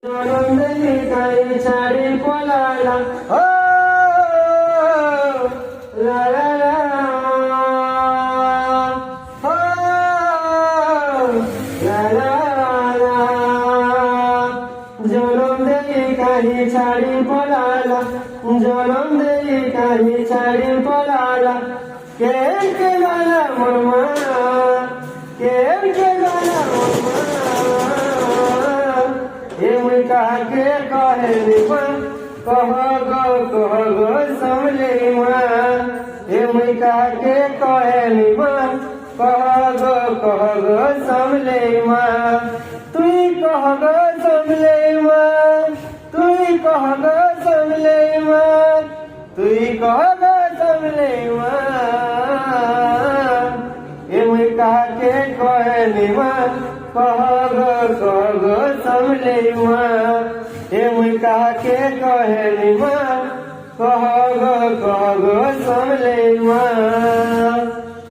नंदनी काही छाडी पळाला हो ला ला ला हो ला ला ला जनम देई काही छाडी पळाला जनम देई काही छाडी पळाला केम के गाला मरमा केम के गाला मरमा के कहे निमन कह गो समले हे मुका के कहे निमन कह गो समले तुई कह गो समले तुई कह गो समले तुई कह गो समले हे मुका के कहे निमन कह गो समले हे मुका के कहे निमन कह गो समले